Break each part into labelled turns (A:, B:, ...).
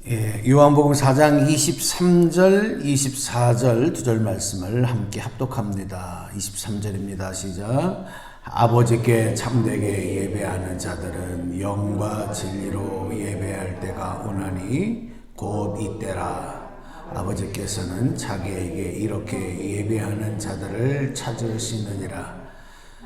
A: 요한복음 4장 23절, 24절 두 절 말씀을 함께 합독합니다. 23절입니다. 시작. 아버지께 참되게 예배하는 자들은 영과 진리로 예배할 때가 오나니 곧 이때라. 아버지께서는 자기에게 이렇게 예배하는 자들을 찾으시느니라.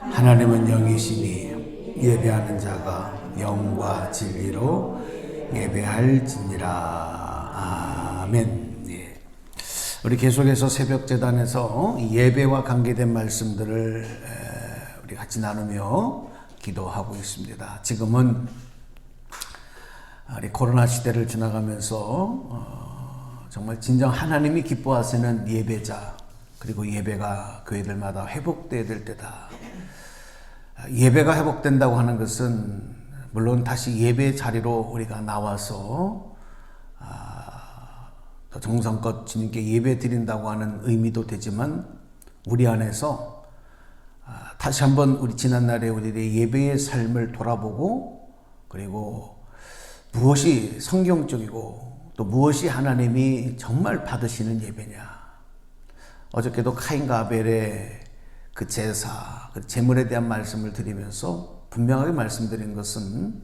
A: 하나님은 영이시니 예배하는 자가 영과 진리로 예배할지니라. 아멘. 우리 계속해서 새벽 제단에서 예배와 관계된 말씀들을 우리 같이 나누며 기도하고 있습니다. 지금은 우리 코로나 시대를 지나가면서 정말 진정 하나님이 기뻐하시는 예배자, 그리고 예배가 교회들마다 회복되어야 될 때다. 예배가 회복된다고 하는 것은 물론 다시 예배 자리로 우리가 나와서 더 정성껏 주님께 예배 드린다고 하는 의미도 되지만, 우리 안에서 다시 한번 우리 지난날에 우리의 예배의 삶을 돌아보고, 그리고 무엇이 성경적이고 또 무엇이 하나님이 정말 받으시는 예배냐. 어저께도 카인과 아벨의 그 제사, 그 제물에 대한 말씀을 드리면서 분명하게 말씀드린 것은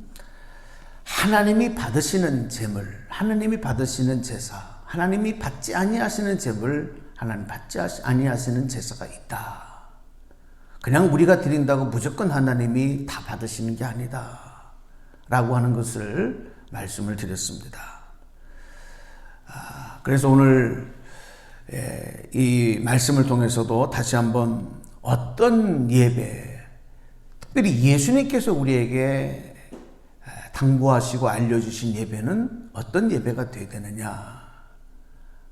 A: 하나님이 받으시는 제물, 하나님이 받으시는 제사, 하나님이 받지 아니하시는 제물, 하나님 받지 아니하시는 제사가 있다. 그냥 우리가 드린다고 무조건 하나님이 다 받으시는 게 아니다 라고 하는 것을 말씀을 드렸습니다. 그래서 오늘 이 말씀을 통해서도 다시 한번 어떤 예배, 특별히 예수님께서 우리에게 당부하시고 알려주신 예배는 어떤 예배가 되어야 되느냐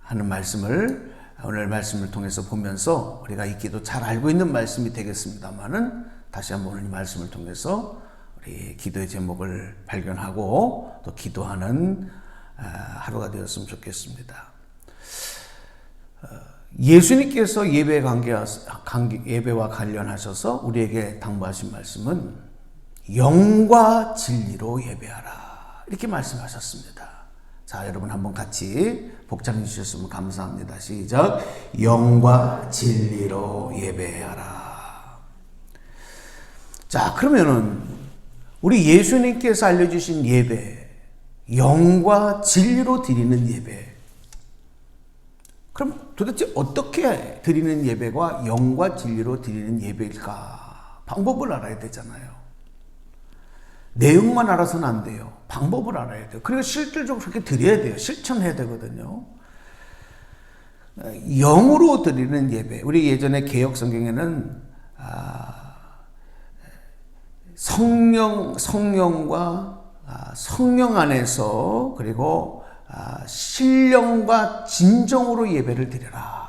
A: 하는 말씀을 오늘 말씀을 통해서 보면서 우리가 읽기도 잘 알고 있는 말씀이 되겠습니다만은, 다시 한번 오늘 이 말씀을 통해서 우리 기도의 제목을 발견하고 또 기도하는 하루가 되었으면 좋겠습니다. 예수님께서 예배와 관련하셔서 우리에게 당부하신 말씀은 영과 진리로 예배하라, 이렇게 말씀하셨습니다. 자, 여러분 한번 같이 복창해 주셨으면 감사합니다. 시작. 영과 진리로 예배하라. 자, 그러면은 우리 예수님께서 알려주신 예배, 영과 진리로 드리는 예배, 그럼 도대체 어떻게 드리는 예배가 영과 진리로 드리는 예배일까? 방법을 알아야 되잖아요. 내용만 알아서는 안 돼요. 방법을 알아야 돼요. 그리고 실질적으로 그렇게 드려야 돼요. 실천해야 되거든요. 영으로 드리는 예배. 우리 예전에 개역 성경에는 성령과 성령 안에서, 그리고 신령과 진정으로 예배를 드려라.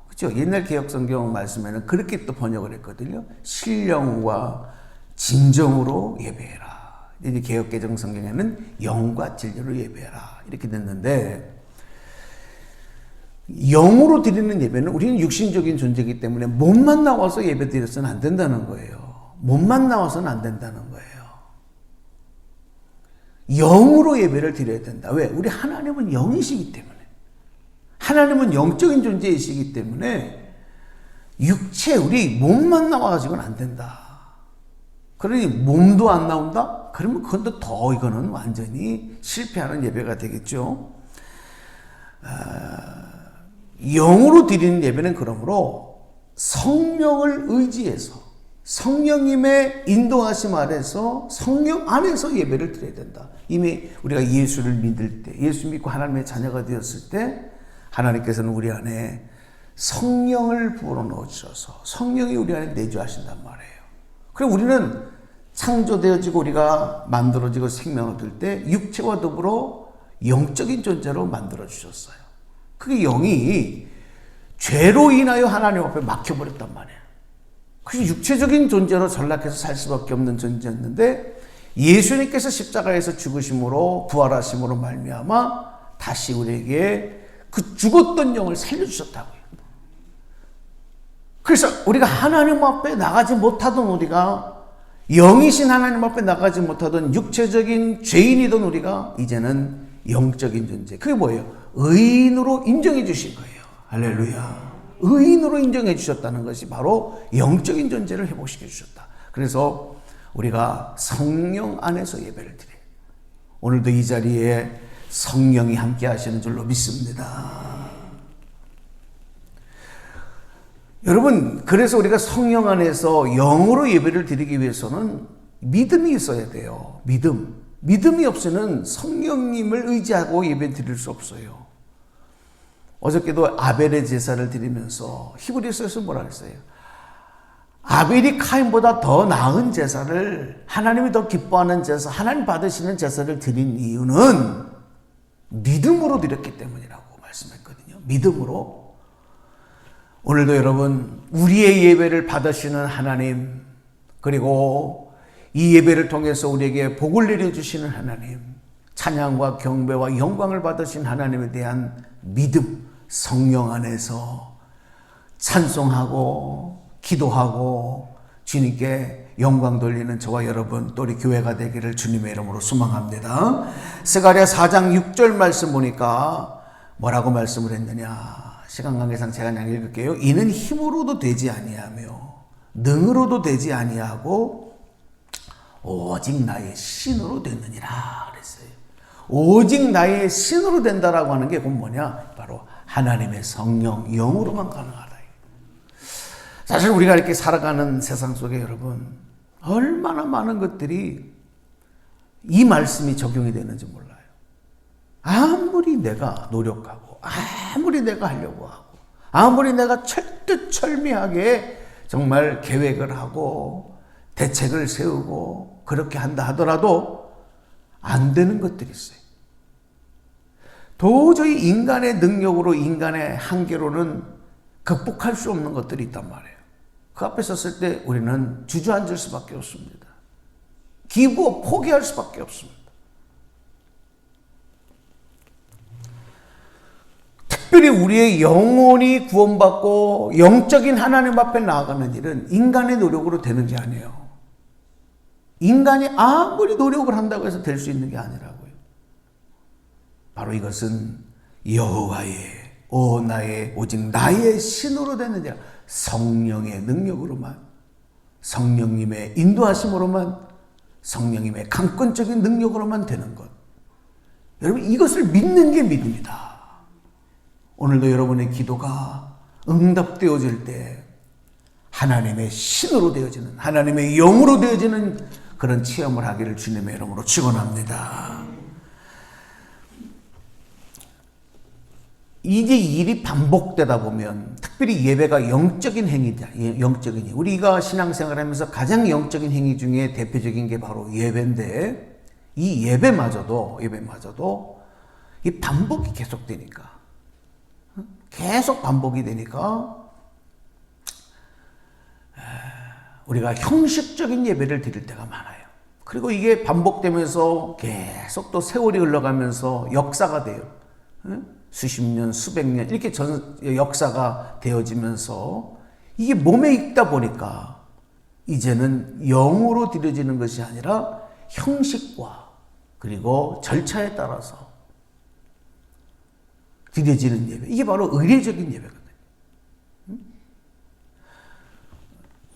A: 그렇죠? 옛날 개역 성경 말씀에는 그렇게 또 번역을 했거든요. 신령과 진정으로 예배해라. 이제 개역 개정 성경에는 영과 진리로 예배해라, 이렇게 됐는데, 영으로 드리는 예배는 우리는 육신적인 존재이기 때문에 몸만 나와서 예배 드려서는 안 된다는 거예요. 몸만 나와서는 안 된다는 거예요. 영으로 예배를 드려야 된다. 왜? 우리 하나님은 영이시기 때문에, 하나님은 영적인 존재이시기 때문에 육체, 우리 몸만 나와가지고는 안 된다. 그러니 몸도 안 나온다? 그러면 그건 더 이거는 완전히 실패하는 예배가 되겠죠. 영으로 드리는 예배는 그러므로 성령을 의지해서, 성령님의 인도하심 아래서, 성령 안에서 예배를 드려야 된다. 이미 우리가 예수를 믿을 때, 예수 믿고 하나님의 자녀가 되었을 때 하나님께서는 우리 안에 성령을 부어 넣으셔서 성령이 우리 안에 내주하신단 말이에요. 그럼 우리는 창조되어지고 우리가 만들어지고 생명을 얻을 때 육체와 더불어 영적인 존재로 만들어주셨어요. 그게 영이 죄로 인하여 하나님 앞에 막혀버렸단 말이에요. 그래서 육체적인 존재로 전락해서 살 수밖에 없는 존재였는데, 예수님께서 십자가에서 죽으심으로 부활하심으로 말미암아 다시 우리에게 그 죽었던 영을 살려주셨다고요. 그래서 우리가 하나님 앞에 나가지 못하던, 우리가 영이신 하나님 앞에 나가지 못하던 육체적인 죄인이던 우리가 이제는 영적인 존재. 그게 뭐예요? 의인으로 인정해 주신 거예요. 할렐루야. 의인으로 인정해 주셨다는 것이 바로 영적인 존재를 회복시켜 주셨다. 그래서 우리가 성령 안에서 예배를 드려요. 오늘도 이 자리에 성령이 함께 하시는 줄로 믿습니다. 여러분, 그래서 우리가 성령 안에서 영으로 예배를 드리기 위해서는 믿음이 있어야 돼요. 믿음이 없이는 성령님을 의지하고 예배 드릴 수 없어요. 어저께도 아벨의 제사를 드리면서 히브리서에서 뭐라 그랬어요? 아벨이 카인보다 더 나은 제사를, 하나님이 더 기뻐하는 제사, 하나님 받으시는 제사를 드린 이유는 믿음으로 드렸기 때문이라고 말씀했거든요. 믿음으로. 오늘도 여러분, 우리의 예배를 받으시는 하나님, 그리고 이 예배를 통해서 우리에게 복을 내려주시는 하나님, 찬양과 경배와 영광을 받으신 하나님에 대한 믿음, 성령 안에서 찬송하고 기도하고 주님께 영광 돌리는 저와 여러분, 또 우리 교회가 되기를 주님의 이름으로 소망합니다. 스가랴 4장 6절 말씀 보니까 뭐라고 말씀을 했느냐. 시간 관계상 제가 그냥 읽을게요. 이는 힘으로도 되지 아니하며 능으로도 되지 아니하고 오직 나의 신으로 되느니라 그랬어요. 오직 나의 신으로 된다라고 하는 게 그건 뭐냐? 바로 하나님의 성령, 영으로만 가능하다. 사실 우리가 이렇게 살아가는 세상 속에 여러분, 얼마나 많은 것들이 이 말씀이 적용이 되는지 몰라요. 아무리 내가 노력하고, 아무리 내가 하려고 하고, 아무리 내가 철두철미하게 정말 계획을 하고 대책을 세우고 그렇게 한다 하더라도 안 되는 것들이 있어요. 도저히 인간의 능력으로, 인간의 한계로는 극복할 수 없는 것들이 있단 말이에요. 그 앞에 섰을 때 우리는 주저앉을 수밖에 없습니다. 기부업, 포기할 수밖에 없습니다. 특별히 우리의 영혼이 구원받고 영적인 하나님 앞에 나아가는 일은 인간의 노력으로 되는 게 아니에요. 인간이 아무리 노력을 한다고 해서 될 수 있는 게 아니라고요. 바로 이것은 여호와의, 나의, 오직 나의 신으로 되느니라. 성령의 능력으로만, 성령님의 인도하심으로만, 성령님의 강권적인 능력으로만 되는 것. 여러분, 이것을 믿는 게 믿음이다. 오늘도 여러분의 기도가 응답되어질 때 하나님의 신으로 되어지는, 하나님의 영으로 되어지는 그런 체험을 하기를 주님의 이름으로 축원합니다. 이제 일이 반복되다 보면, 특별히 예배가 영적인 행위다. 영적인 행위. 우리가 신앙생활하면서 가장 영적인 행위 중에 대표적인 게 바로 예배인데, 이 예배마저도 이 반복이 계속되니까, 계속 반복이 되니까 우리가 형식적인 예배를 드릴 때가 많아요. 그리고 이게 반복되면서 계속 또 세월이 흘러가면서 역사가 돼요. 수십 년, 수백 년 이렇게 역사가 되어지면서 이게 몸에 익다 보니까 이제는 영으로 드려지는 것이 아니라 형식과 그리고 절차에 따라서 드려지는 예배. 이게 바로 의례적인 예배거든요.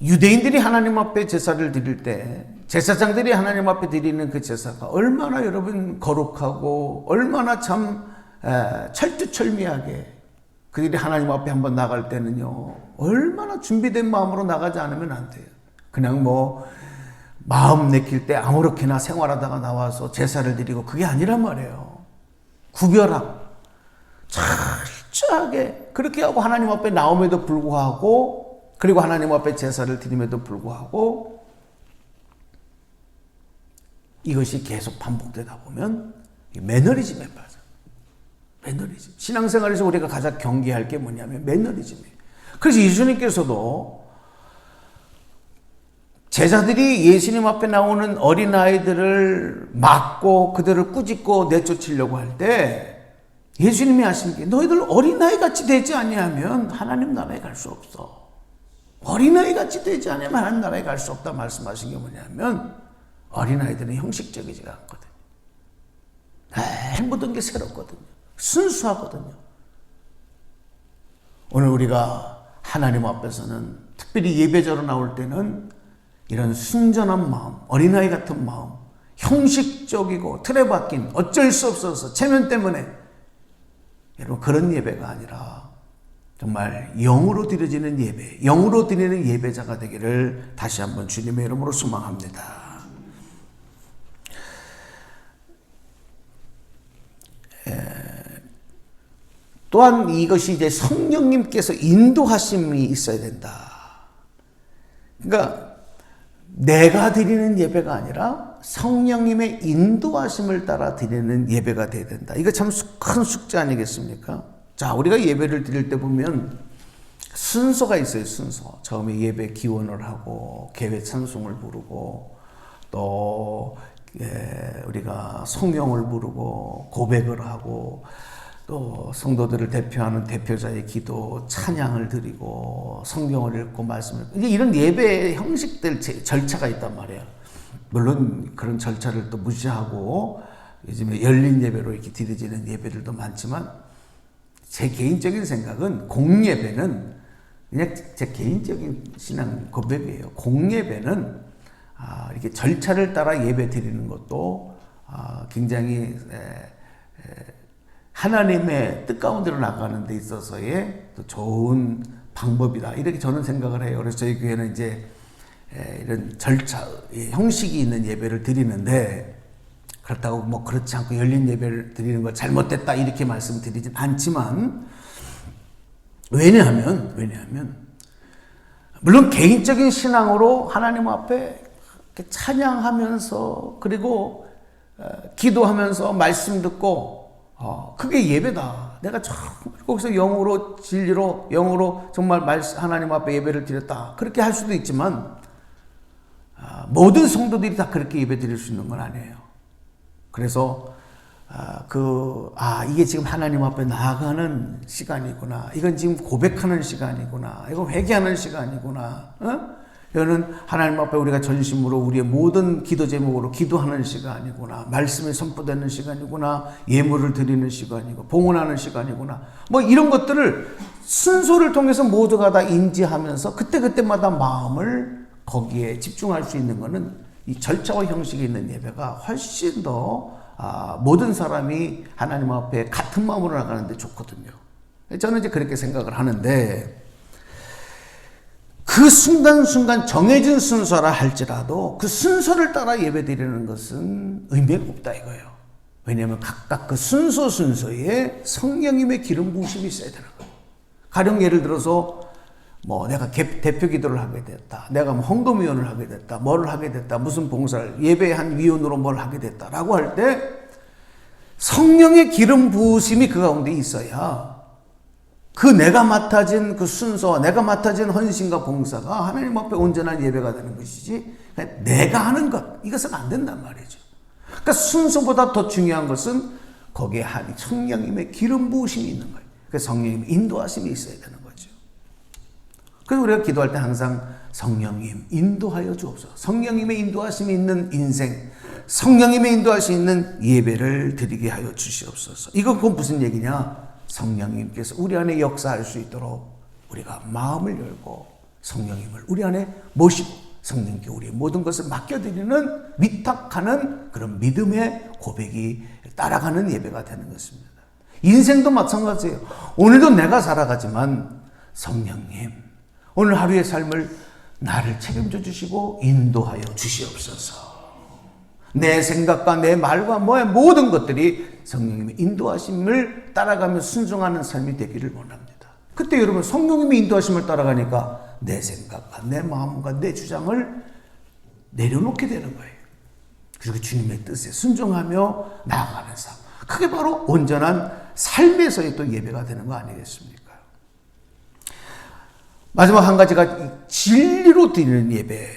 A: 유대인들이 하나님 앞에 제사를 드릴 때, 제사장들이 하나님 앞에 드리는 그 제사가 얼마나 여러분 거룩하고 얼마나 참 철두철미하게 그들이 하나님 앞에 한번 나갈 때는요, 얼마나 준비된 마음으로 나가지 않으면 안 돼요. 그냥 뭐 마음 내킬 때 아무렇게나 생활하다가 나와서 제사를 드리고 그게 아니란 말이에요. 구별하고 철저하게 그렇게 하고 하나님 앞에 나옴에도 불구하고, 그리고 하나님 앞에 제사를 드림에도 불구하고 이것이 계속 반복되다 보면 매너리즘에 빠져. 매너리즘. 신앙생활에서 우리가 가장 경계할 게 뭐냐면 매너리즘이에요. 그래서 예수님께서도 제자들이 예수님 앞에 나오는 어린아이들을 막고 그들을 꾸짖고 내쫓으려고 할 때 예수님이 하신 게, 너희들 어린아이같이 되지 아니하면 하나님 나라에 갈 수 없어. 어린아이같이 되지 않으면 하나님 나라에 갈 수 없다 말씀하신 게 뭐냐면, 어린아이들은 형식적이지가 않거든. 모든 게 새롭거든요. 순수하거든요. 오늘 우리가 하나님 앞에서는 특별히 예배자로 나올 때는 이런 순전한 마음, 어린아이 같은 마음, 형식적이고 틀에 박힌 어쩔 수 없어서 체면 때문에 여러분 그런 예배가 아니라 정말 영으로 드려지는 예배, 영으로 드리는 예배자가 되기를 다시 한번 주님의 이름으로 소망합니다. 또한 이것이 이제 성령님께서 인도하심이 있어야 된다. 그러니까 내가 드리는 예배가 아니라 성령님의 인도하심을 따라 드리는 예배가 되어야 된다. 이거 참 큰 숙제 아니겠습니까? 자, 우리가 예배를 드릴 때 보면 순서가 있어요. 순서. 처음에 예배 기원을 하고 개회 찬송을 부르고 또 우리가 성령을 부르고 고백을 하고 또 성도들을 대표하는 대표자의 기도, 찬양을 드리고 성경을 읽고 말씀을 이제 이런 예배의 형식들 절차가 있단 말이에요. 물론 그런 절차를 또 무시하고 요즘에 열린 예배로 이렇게 드려지는 예배들도 많지만 제 개인적인 생각은 공예배는 그냥 제 개인적인 신앙 고백이에요. 공예배는 이렇게 절차를 따라 예배 드리는 것도 굉장히 하나님의 뜻 가운데로 나가는 데 있어서의 또 좋은 방법이다. 이렇게 저는 생각을 해요. 그래서 저희 교회는 이제 이런 절차, 형식이 있는 예배를 드리는데 그렇다고 뭐 그렇지 않고 열린 예배를 드리는 거 잘못됐다 이렇게 말씀드리진 않지만 왜냐하면 물론 개인적인 신앙으로 하나님 앞에 찬양하면서 그리고 기도하면서 말씀 듣고 그게 예배다. 내가 거기서 영으로 진리로 영으로 정말 하나님 앞에 예배를 드렸다. 그렇게 할 수도 있지만 모든 성도들이 다 그렇게 예배 드릴 수 있는 건 아니에요. 그래서 이게 지금 하나님 앞에 나아가는 시간이구나. 이건 지금 고백하는 시간이구나. 이건 회개하는 시간이구나. 이거는 하나님 앞에 우리가 전심으로 우리의 모든 기도 제목으로 기도하는 시간이구나. 말씀이 선포되는 시간이구나. 예물을 드리는 시간이고 봉헌하는 시간이구나. 뭐 이런 것들을 순서를 통해서 모두가 다 인지하면서 그때그때마다 마음을 거기에 집중할 수 있는 것은 이 절차와 형식이 있는 예배가 훨씬 더 모든 사람이 하나님 앞에 같은 마음으로 나가는데 좋거든요. 저는 이제 그렇게 생각을 하는데 그 순간순간 정해진 순서라 할지라도 그 순서를 따라 예배 드리는 것은 의미가 없다 이거예요. 왜냐하면 각각 그 순서에 성령님의 기름 부으심이 있어야 되는 거예요. 가령 예를 들어서 뭐 내가 대표 기도를 하게 됐다. 내가 뭐 헌금위원을 하게 됐다. 뭘 하게 됐다. 무슨 봉사를 예배한 위원으로 뭘 하게 됐다라고 할 때 성령의 기름 부으심이 그 가운데 있어야 그 내가 맡아진 그 순서, 내가 맡아진 헌신과 봉사가 하나님 앞에 온전한 예배가 되는 것이지 내가 하는 것, 이것은 안 된단 말이죠. 그러니까 순서보다 더 중요한 것은 거기에 성령님의 기름 부으심이 있는 거예요. 그래서 성령님의 인도하심이 있어야 되는 거죠. 그래서 우리가 기도할 때 항상 성령님 인도하여 주옵소서. 성령님의 인도하심이 있는 인생, 성령님의 인도하심이 있는 예배를 드리게 하여 주시옵소서. 그건 무슨 얘기냐? 성령님께서 우리 안에 역사할 수 있도록 우리가 마음을 열고 성령님을 우리 안에 모시고 성령님께 우리의 모든 것을 맡겨드리는 위탁하는 그런 믿음의 고백이 따라가는 예배가 되는 것입니다. 인생도 마찬가지예요. 오늘도 내가 살아가지만 성령님 오늘 하루의 삶을 나를 책임져 주시고 인도하여 주시옵소서. 내 생각과 내 말과 모든 것들이 성령님의 인도하심을 따라가며 순종하는 삶이 되기를 원합니다. 그때 여러분 성령님의 인도하심을 따라가니까 내 생각과 내 마음과 내 주장을 내려놓게 되는 거예요. 그리고 주님의 뜻에 순종하며 나아가는 삶. 그게 바로 온전한 삶에서의 또 예배가 되는 거 아니겠습니까? 마지막 한 가지가 진리로 드리는 예배.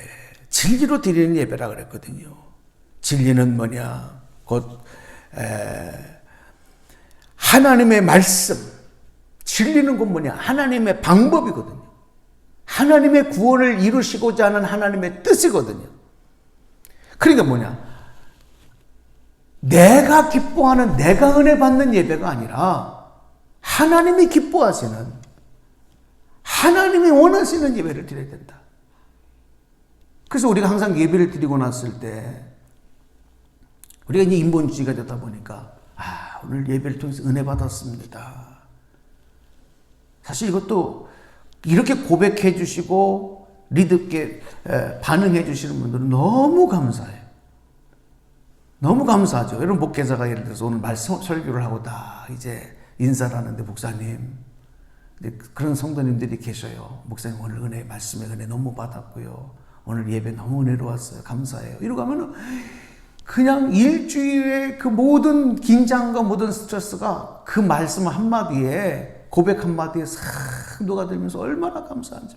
A: 진리로 드리는 예배라 그랬거든요. 진리는 뭐냐? 곧 하나님의 말씀. 진리는 곧 뭐냐? 하나님의 방법이거든요. 하나님의 구원을 이루시고자 하는 하나님의 뜻이거든요. 그러니까 뭐냐? 내가 기뻐하는, 내가 은혜 받는 예배가 아니라 하나님이 기뻐하시는, 하나님이 원하시는 예배를 드려야 된다. 그래서 우리가 항상 예배를 드리고 났을 때 우리가 이제 인본주의가 되다 보니까 오늘 예배를 통해서 은혜 받았습니다. 사실 이것도 이렇게 고백해 주시고 리드있게 반응해 주시는 분들은 너무 감사해요. 너무 감사하죠. 여러분, 목회자가 예를 들어서 오늘 말씀 설교를 하고 다 이제 인사를 하는데, 목사님, 그런 성도님들이 계셔요. 목사님, 오늘 은혜, 말씀의 은혜 너무 받았고요. 오늘 예배 너무 은혜로웠어요. 감사해요. 이러고 하면은 그냥 일주일의 그 모든 긴장과 모든 스트레스가 그 말씀 한마디에, 고백 한마디에 싹 녹아들면서 얼마나 감사한지.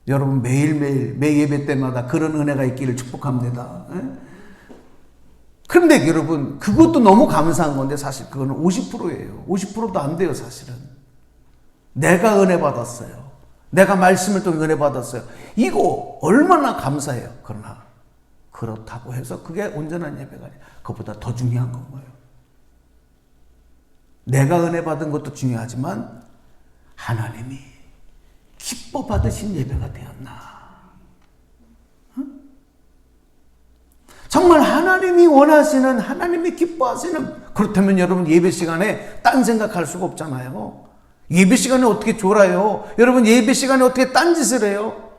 A: 여러분, 매일매일 매 예배 때마다 그런 은혜가 있기를 축복합니다. 그런데 여러분, 그것도 너무 감사한 건데 사실 그거는 50%예요. 50%도 안 돼요, 사실은. 내가 은혜 받았어요. 내가 말씀을 통해 은혜 받았어요. 이거 얼마나 감사해요. 그러나 그렇다고 해서 그게 온전한 예배가 아니에요. 그것보다 더 중요한 건 뭐예요? 내가 은혜 받은 것도 중요하지만 하나님이 기뻐 받으신 예배가 되었나? 정말 하나님이 원하시는, 하나님이 기뻐하시는, 그렇다면 여러분 예배 시간에 딴 생각할 수가 없잖아요. 예배 시간에 어떻게 졸아요? 여러분, 예배 시간에 어떻게 딴짓을 해요?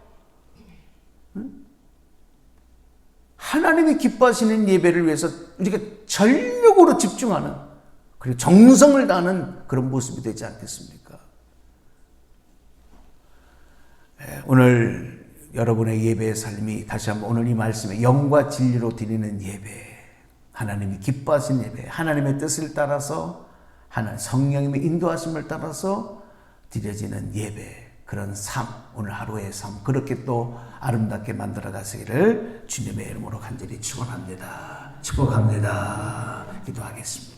A: 하나님이 기뻐하시는 예배를 위해서 우리가 전력으로 집중하는, 그리고 정성을 다하는 그런 모습이 되지 않겠습니까? 오늘 여러분의 예배의 삶이 다시 한번 오늘 이 말씀에 영과 진리로 드리는 예배, 하나님이 기뻐하신 예배, 하나님의 뜻을 따라서, 하나님 성령님의 인도하심을 따라서 드려지는 예배, 그런 삶, 오늘 하루의 삶, 그렇게 또 아름답게 만들어 가시기를 주님의 이름으로 간절히 축원합니다. 축복합니다. 기도하겠습니다.